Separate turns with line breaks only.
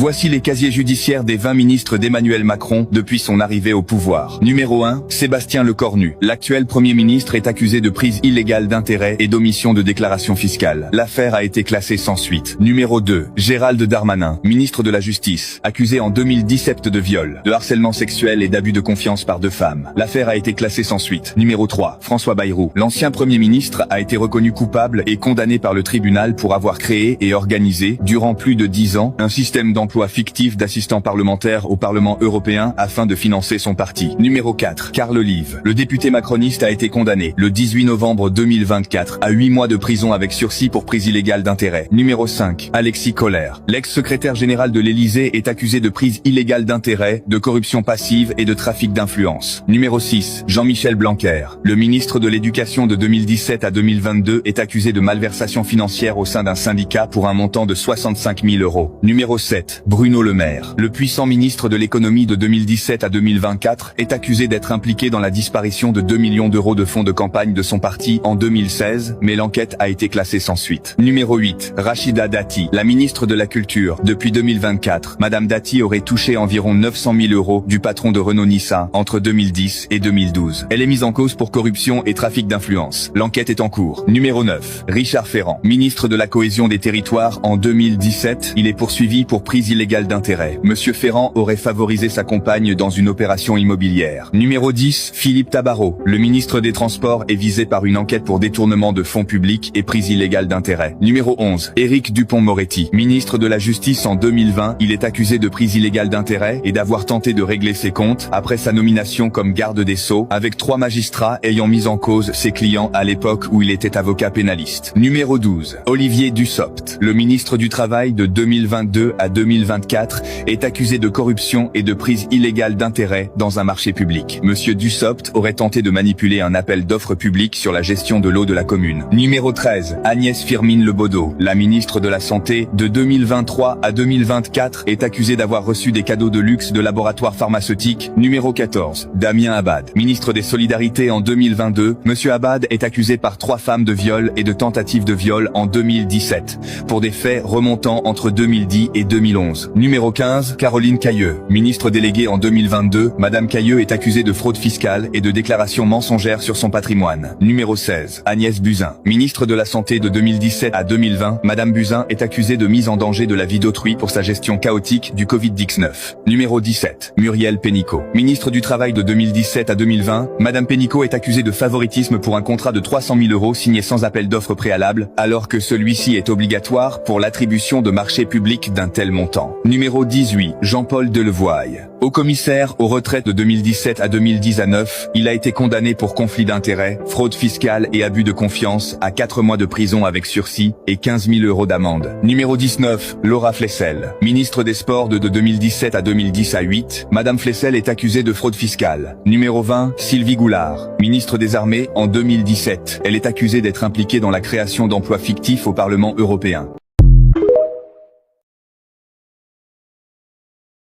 Voici les casiers judiciaires des 20 ministres d'Emmanuel Macron depuis son arrivée au pouvoir. Numéro 1, Sébastien Lecornu. L'actuel Premier ministre est accusé de prise illégale d'intérêts et d'omission de déclaration fiscale. L'affaire a été classée sans suite. Numéro 2, Gérald Darmanin, ministre de la Justice, accusé en 2017 de viol, de harcèlement sexuel et d'abus de confiance par 2 femmes. L'affaire a été classée sans suite. Numéro 3, François Bayrou. L'ancien Premier ministre a été reconnu coupable et condamné par le tribunal pour avoir créé et organisé, durant plus de 10 ans, un système d'emploi fictif d'assistants parlementaires au Parlement européen afin de financer son parti. Numéro 4, Carl Olive. Le député macroniste a été condamné le 18 novembre 2024 à 8 mois de prison avec sursis pour prise illégale d'intérêts. Numéro 5, Alexis Kohler. L'ex-secrétaire général de l'Élysée est accusé de prise illégale d'intérêts, de corruption passive et de trafic d'influence. Numéro 6, Jean-Michel Blanquer. Le ministre de l'Éducation de 2017 à 2022 est accusé de malversation financière au sein d'un syndicat pour un montant de 65 000 €. Numéro 7, Bruno Le Maire. Le puissant ministre de l'économie de 2017 à 2024 est accusé d'être impliqué dans la disparition de 2 millions d'euros de fonds de campagne de son parti en 2016, mais l'enquête a été classée sans suite. Numéro 8, Rachida Dati. La ministre de la Culture. Depuis 2024, Madame Dati aurait touché environ 900 000 € du patron de Renault-Nissan entre 2010 et 2012. Elle est mise en cause pour corruption et trafic d'influence. L'enquête est en cours. Numéro 9, Richard Ferrand. Ministre de la Cohésion des Territoires en 2017, il est poursuivi pour prise illégale d'intérêt. Monsieur Ferrand aurait favorisé sa compagne dans une opération immobilière. Numéro 10, Philippe Tabarot. Le ministre des Transports est visé par une enquête pour détournement de fonds publics et prise illégale d'intérêt. Numéro 11, Éric Dupond-Moretti. Ministre de la Justice en 2020, il est accusé de prise illégale d'intérêt et d'avoir tenté de régler ses comptes après sa nomination comme garde des Sceaux, avec 3 magistrats ayant mis en cause ses clients à l'époque où il était avocat pénaliste. Numéro 12, Olivier Dussopt. Le ministre du Travail de 2022 à 2024 est accusé de corruption et de prise illégale d'intérêts dans un marché public. Monsieur Dussopt aurait tenté de manipuler un appel d'offres public sur la gestion de l'eau de la commune. Numéro 13, Agnès Firmin Le Bodo. La ministre de la Santé de 2023 à 2024 est accusée d'avoir reçu des cadeaux de luxe de laboratoires pharmaceutiques. Numéro 14, Damien Abad. Ministre des Solidarités en 2022, Monsieur Abad est accusé par 3 femmes de viol et de tentative de viol en 2017, pour des faits remontant entre 2010 et 2011. Numéro 15, Caroline Cayeux. Ministre déléguée en 2022, Madame Cayeux est accusée de fraude fiscale et de déclarations mensongères sur son patrimoine. Numéro 16, Agnès Buzyn. Ministre de la Santé de 2017 à 2020, Madame Buzyn est accusée de mise en danger de la vie d'autrui pour sa gestion chaotique du Covid-19. Numéro 17, Muriel Pénicaud. Ministre du Travail de 2017 à 2020, Madame Pénicaud est accusée de favoritisme pour un contrat de 300 000 € signé sans appel d'offres préalable, alors que celui-ci est obligatoire pour l'attribution de marchés publics d'un tel montant. Numéro 18, Jean-Paul Delevoye. Haut commissaire aux retraites de 2017 à 2019, il a été condamné pour conflit d'intérêts, fraude fiscale et abus de confiance à 4 mois de prison avec sursis et 15 000 € d'amende. Numéro 19, Laura Flessel. Ministre des Sports de 2017 à 2018, Madame Flessel est accusée de fraude fiscale. Numéro 20, Sylvie Goulard. Ministre des Armées en 2017. Elle est accusée d'être impliquée dans la création d'emplois fictifs au Parlement européen.